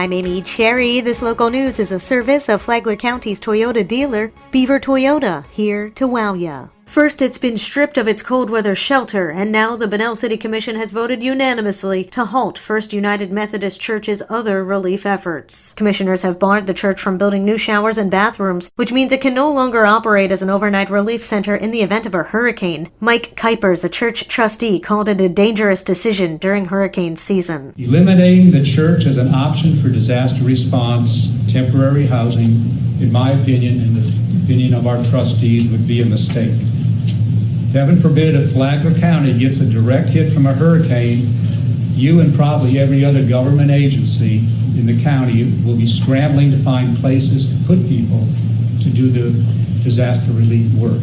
I'm Amy Cherry. This local news is a service of Flagler County's Toyota dealer, Beaver Toyota, here to wow ya. First, it's been stripped of its cold weather shelter, and now the Bunnell City Commission has voted unanimously to halt First United Methodist Church's other relief efforts. Commissioners have barred the church from building new showers and bathrooms, which means it can no longer operate as an overnight relief center in the event of a hurricane. Mike Kuipers, a church trustee, called it a dangerous decision during hurricane season. Eliminating the church as an option for disaster response, temporary housing, in my opinion, and the opinion of our trustees, would be a mistake. Heaven forbid if Flagler County gets a direct hit from a hurricane, you and probably every other government agency in the county will be scrambling to find places to put people to do the disaster relief work.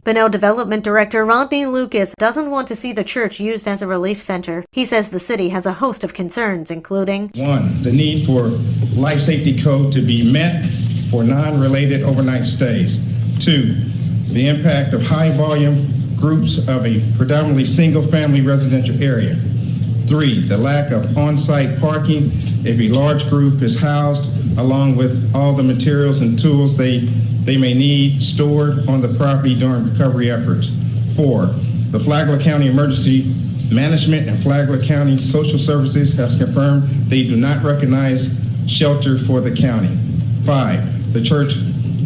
Bunnell Development Director Rodney Lucas doesn't want to see the church used as a relief center. He says the city has a host of concerns, including 1. The need for life safety code to be met for non-related overnight stays. 2. The impact of high volume groups of a predominantly single-family residential area. 3, the lack of on-site parking if a large group is housed, along with all the materials and tools they may need stored on the property during recovery efforts. 4, the Flagler County Emergency Management and Flagler County Social Services has confirmed they do not recognize shelter for the county. 5, the church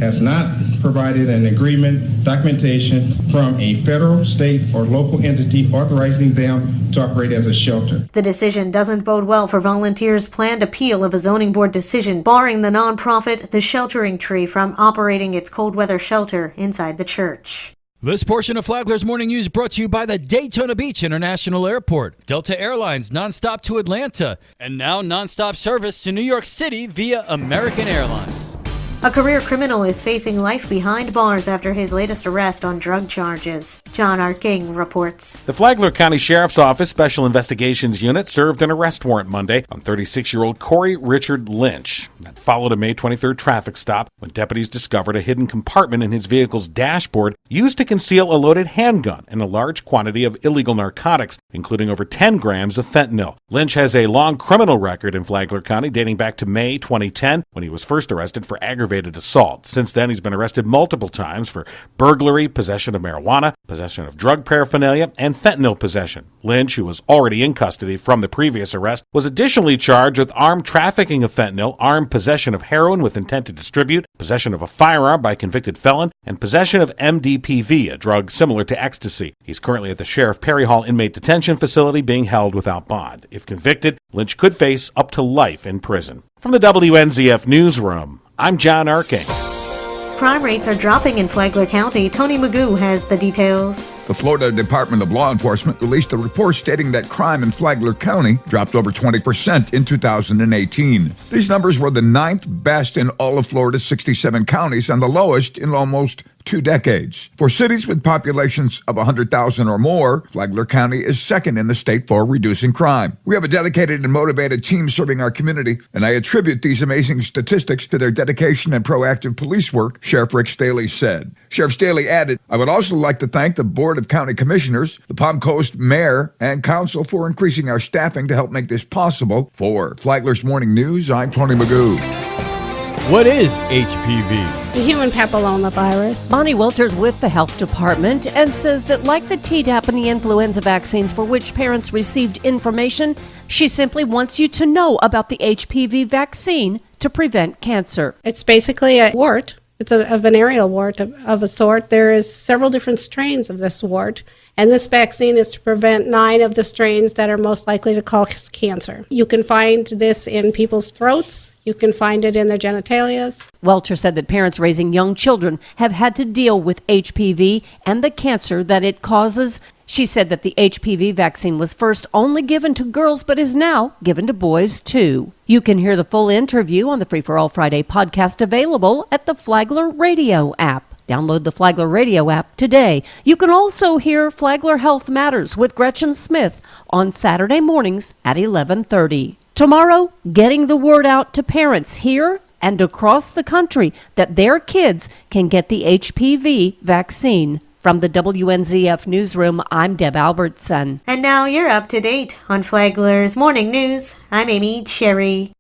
has not provided an agreement documentation from a federal, state, or local entity authorizing them to operate as a shelter. The decision doesn't bode well for volunteers' planned appeal of a zoning board decision barring the nonprofit The Sheltering Tree from operating its cold weather shelter inside the church. This portion of Flagler's Morning News brought to you by the Daytona Beach International Airport, Delta Airlines nonstop to Atlanta, and now nonstop service to New York City via American Airlines. A career criminal is facing life behind bars after his latest arrest on drug charges. John R. King reports. The Flagler County Sheriff's Office Special Investigations Unit served an arrest warrant Monday on 36-year-old Corey Richard Lynch. That followed a May 23rd traffic stop when deputies discovered a hidden compartment in his vehicle's dashboard used to conceal a loaded handgun and a large quantity of illegal narcotics, including over 10 grams of fentanyl. Lynch has a long criminal record in Flagler County dating back to May 2010 when he was first arrested for aggravated assault. Since then, he's been arrested multiple times for burglary, possession of marijuana, possession of drug paraphernalia, and fentanyl possession. Lynch, who was already in custody from the previous arrest, was additionally charged with armed trafficking of fentanyl, armed possession of heroin with intent to distribute, possession of a firearm by a convicted felon, and possession of MDPV, a drug similar to ecstasy. He's currently at the Sheriff Perry Hall Inmate Detention Facility being held without bond. If convicted, Lynch could face up to life in prison. From the WNZF Newsroom, I'm John Arking. Crime rates are dropping in Flagler County. Tony Magoo has the details. The Florida Department of Law Enforcement released a report stating that crime in Flagler County dropped over 20% in 2018. These numbers were the 9th best in all of Florida's 67 counties and the lowest in almost 2 decades. For cities with populations of 100,000 or more, Flagler County is second in the state for reducing crime. We have a dedicated and motivated team serving our community, and I attribute these amazing statistics to their dedication and proactive police work, Sheriff Rick Staley said. Sheriff Staley added, I would also like to thank the Board of County Commissioners, the Palm Coast Mayor, and Council for increasing our staffing to help make this possible. For Flagler's Morning News, I'm Tony Magoo. What is HPV? The human papillomavirus. Bonnie Wilters with the Health Department and says that like the Tdap and the influenza vaccines for which parents received information, she simply wants you to know about the HPV vaccine to prevent cancer. It's basically a wart. It's a venereal wart of a sort. There is several different strains of this wart, and this vaccine is to prevent 9 of the strains that are most likely to cause cancer. You can find this in people's throats. You can find it in their genitalias. Welter said that parents raising young children have had to deal with HPV and the cancer that it causes. She said that the HPV vaccine was first only given to girls, but is now given to boys too. You can hear the full interview on the Free for All Friday podcast, available at the Flagler Radio app. Download the Flagler Radio app today. You can also hear Flagler Health Matters with Gretchen Smith on Saturday mornings at 11:30. Tomorrow, getting the word out to parents here and across the country that their kids can get the HPV vaccine. From the WNZF Newsroom, I'm Deb Albertson. And now you're up to date on Flagler's Morning News. I'm Amy Cherry.